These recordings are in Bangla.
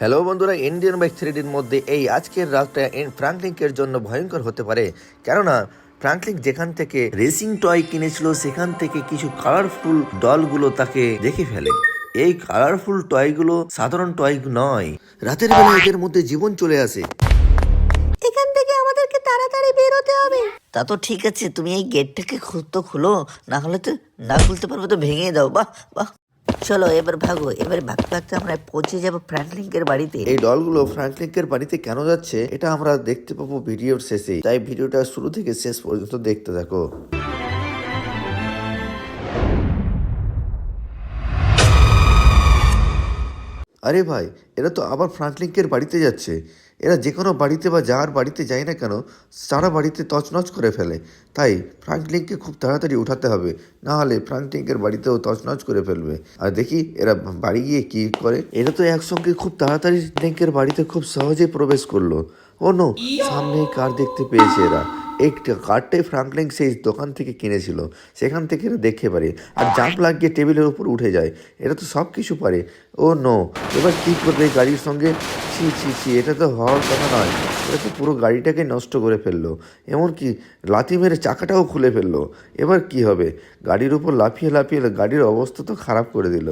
হ্যালো বন্ধুরা, ইন্ডিয়ান বাইক থ্রিডির মধ্যে এই আজকের রাতটা ফ্রাঙ্কলিংকের জন্য ভয়ঙ্কর হতে পারে। কেননা ফ্রাঙ্কলিং যেখান থেকে রেসিং টয় কিনেছিল সেখান থেকে কিছু কালারফুল ডলগুলো তাকে দেখে ফেলে। এই কালারফুল টয়গুলো সাধারণ টয় নয়, রাতের বেলা এদের মধ্যে জীবন চলে আসে। এখান থেকে আমাদেরকে তাড়াতাড়ি বের হতে হবে। তা তো ঠিক আছে, তুমি এই গেটটাকে খুলো, না হলে তো না খুলতে পারবে তো ভেঙে দাও। বাহ বাহ, চলো এবার ভাগো। এবার ভাগতে ভাগতে আমরা পৌঁছে যাবো ফ্র্যাঙ্কলিনের বাড়িতে। এই ডলগুলো ফ্রাঙ্কলিংকের বাড়িতে কেন যাচ্ছে এটা আমরা দেখতে পাবো ভিডিওর শেষে, তাই ভিডিওটা শুরু থেকে শেষ পর্যন্ত দেখতে থাকো। আরে ভাই, এরা তো আবার ফ্রাঙ্কলিংকের বাড়িতে যাচ্ছে। এরা যে কোনো বাড়িতে বা যার বাড়িতে যায় না কেন, সারা বাড়িতে তছনছ করে ফেলে। তাই ফ্রাঙ্কলিংকে খুব তাড়াতাড়ি উঠাতে হবে, না হলে ফ্রাঙ্কলিংকের বাড়িতেও তছনছ করে ফেলবে। আর দেখি এরা বাড়ি গিয়ে কি করে। এরা তো একসঙ্গে খুব তাড়াতাড়ি লিংকের বাড়িতে খুব সহজে প্রবেশ করলো। ও নো, সামনে কার দেখতে পেয়েছে এরা। এই কারটাই ফ্রাঙ্কলিং সেই দোকান থেকে কিনেছিল, সেখান থেকে এরা দেখতে পারে আর জাম্প লাগিয়ে টেবিলের উপর উঠে যায়। এরা তো সব কিছু পারে। ও নো, এবার কী করবে গাড়ির সঙ্গে? ছি ছি ছি, এটা তো হওয়ার কথা নয়। এটা তো পুরো গাড়িটাকে নষ্ট করে ফেললো, এমনকি লাথি মেরে চাকাটাও খুলে ফেললো। এবার কি হবে? গাড়ির উপর লাফিয়ে লাফিয়ে গাড়ির অবস্থা তো খারাপ করে দিল।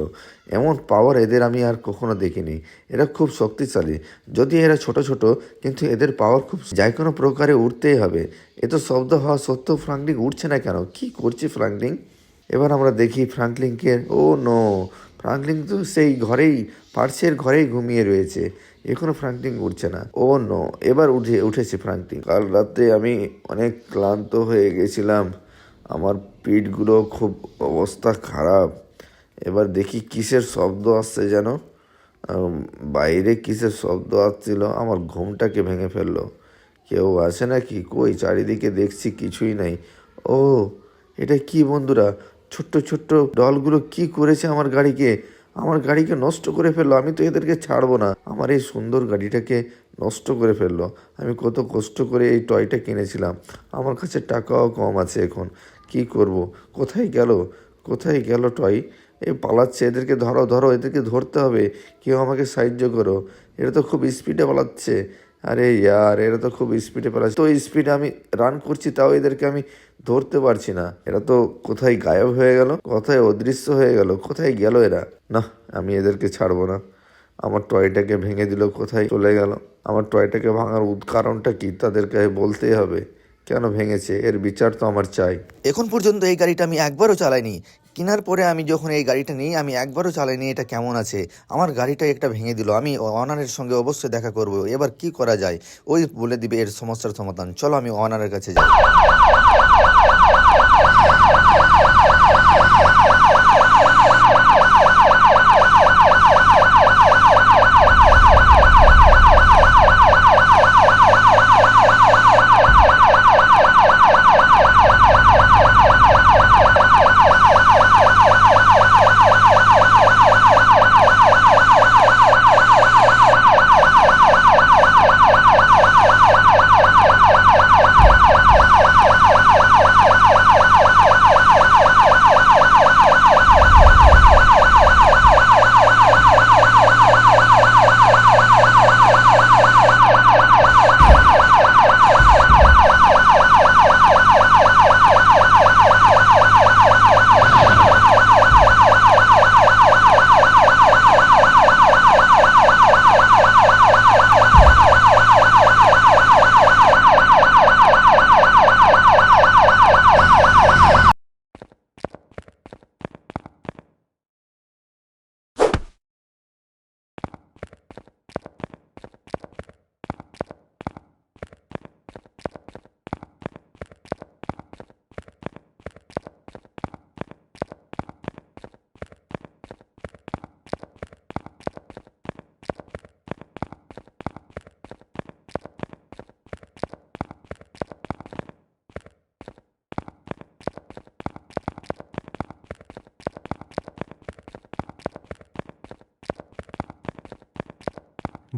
এমন পাওয়ার এদের আমি আর কখনো দেখিনি। এরা খুব শক্তিশালী, যদি এরা ছোট ছোট, কিন্তু এদের পাওয়ার খুব, যাই কোনো প্রকারে উঠতেই হবে। এ তো শব্দ হওয়া সত্ত্বেও ফ্রাঙ্কলিং উঠছে না কেন? কি করছে ফ্রাঙ্কলিং? এবার আমরা দেখি ফ্রাঙ্কলিংকে। ও নো, ফ্রাঙ্কলিং তো সেই ঘরেই, পার্সের ঘরেই ঘুমিয়ে রয়েছে। এখনো ফ্রাঙ্কলিং উঠছে না। ও নো, এবার উঠেছে ফ্রাঙ্কলিং। কাল রাতে আমি অনেক ক্লান্ত হয়ে গেছিলাম, আমার পিঠগুলো খুব অবস্থা খারাপ। এবার দেখি কিসের শব্দ আসছে যেন, বাইরে কিসের শব্দ আসছিল, আমার ঘুমটাকে ভেঙে ফেললো। কেউ আছে নাকি? কই চারিদিকে দেখছি কিছুই নাই। ও, এটা কি বন্ধুরা? ছোট্ট ছোট্ট ডলগুলো কি করেছে আমার গাড়িকে? আমার গাড়িকে নষ্ট করে ফেললো। আমি তো এদেরকে ছাড়বো না। আমার এই সুন্দর গাড়িটাকে নষ্ট করে ফেললো। আমি কত কষ্ট করে এই টয়টা কিনেছিলাম, আমার কাছে টাকাও কম আছে এখন। কি করব? কোথায় গেল? কোথায় গেল টয়? এ পালাচ্ছে। এদেরকে ধরো ধরো, এদেরকে ধরতে হবে। কেউ আমাকে সাহায্য করো। এরা তো খুব স্পিডে পালাচ্ছে। আরে ইয়ার, এরা তো খুব স্পিডে পালাচ্ছে। তো স্পিডে আমি রান করছি, তাও এদেরকে আমি ধরতে পারছি না। এরা তো কোথায় গায়েব হয়ে গেল, কোথায় অদৃশ্য হয়ে গেল, কোথায় গেল এরা? না, আমি এদেরকে ছাড়বো না। আমার টয়টাকে ভেঙে দিল, কোথায় চলে গেল? আমার টয়টাকে ভাঙার কারণটা কি তাদেরকে বলতেই হবে। কেন ভেঙেছে এর বিচার তো আমার চাই। এখন পর্যন্ত এই গাড়িটা আমি একবারও চালাইনি। কেনার পরে আমি যখন এই গাড়িটা নিই, আমি একবারও চালাইনি এটা কেমন আছে। আমার গাড়িটা একটা ভেঙে দিল। আমি ওনারের সঙ্গে অবশ্যই দেখা করব। এবার কি করা যায়, ওই বলে দিবে এর সমস্যার সমাধান। চলো আমি ওনারের কাছে যাই।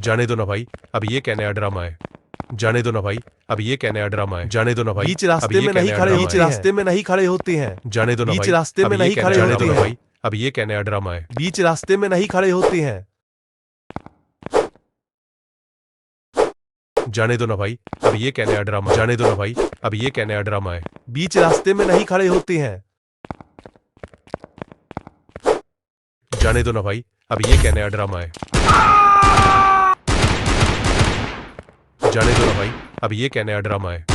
जाने दो ना भाई, अब ये क्या नया ड्रामा है। जाने दो ना भाई, अब ये क्या नया ड्रामा है। जाने दो ना भाई, बीच रास्ते में नहीं खड़े, बीच रास्ते में नहीं खड़े होते हैं। जाने दो ना भाई, बीच रास्ते में नहीं खड़े होते हैं। भाई अब ये क्या नया ड्रामा है। बीच रास्ते में नहीं खड़े होते हैं। जाने दो ना भाई, अब ये क्या नया ड्रामा, जाने दो ना भाई, अब ये क्या नया ड्रामा है। बीच रास्ते में नहीं खड़े होते हैं। जाने दो ना भाई, अब ये क्या नया ड्रामा है। जाने दो ना भाई, अब ये क्या नया ड्रामा है।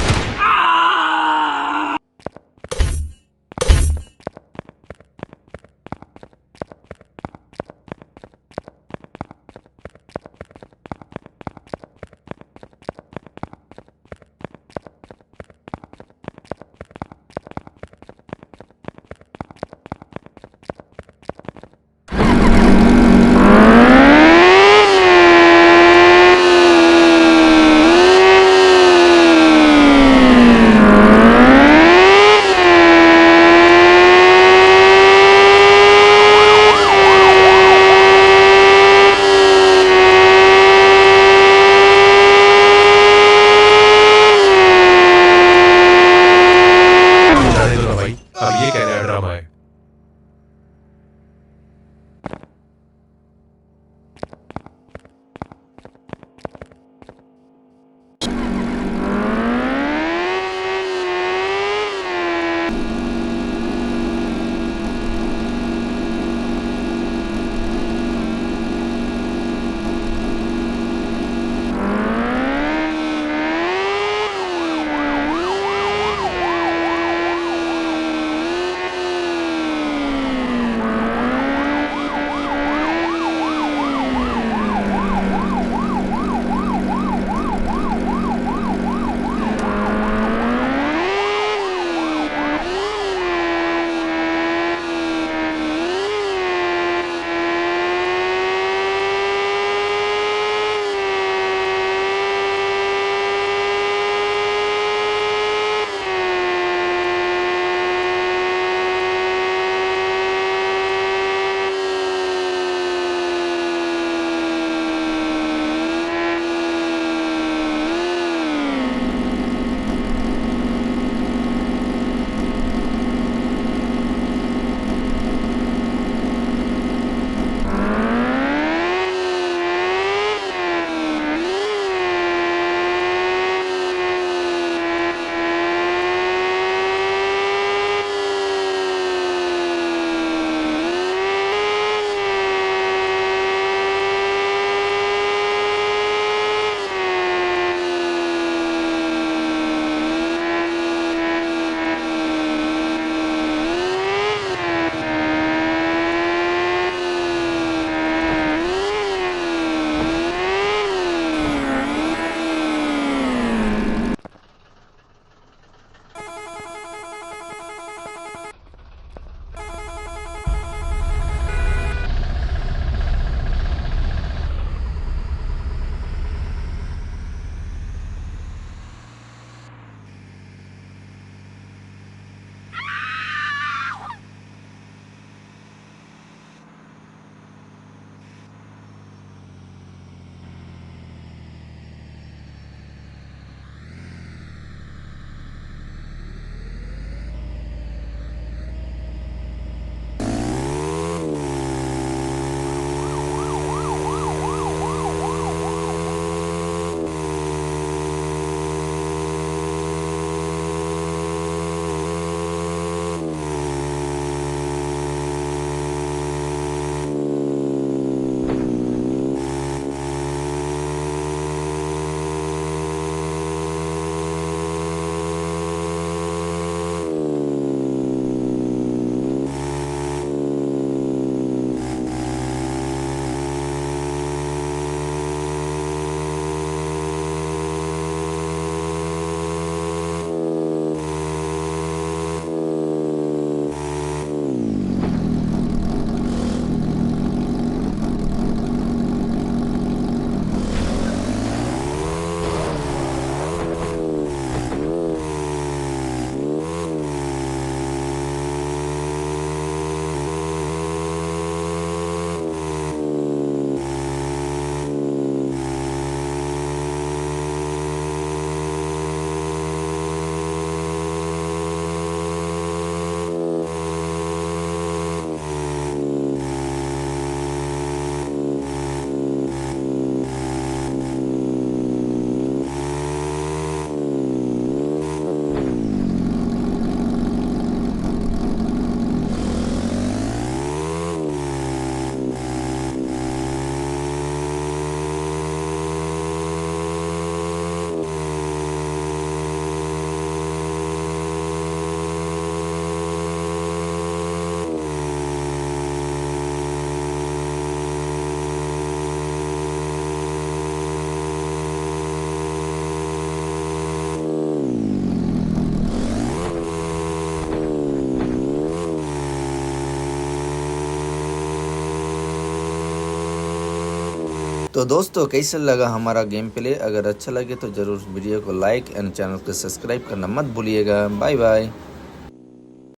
तो दोस्तों कैसा लगा हमारा गेम प्ले? अगर अच्छा लगे तो ज़रूर वीडियो को लाइक एंड चैनल को सब्सक्राइब करना मत भूलिएगा। Bye bye.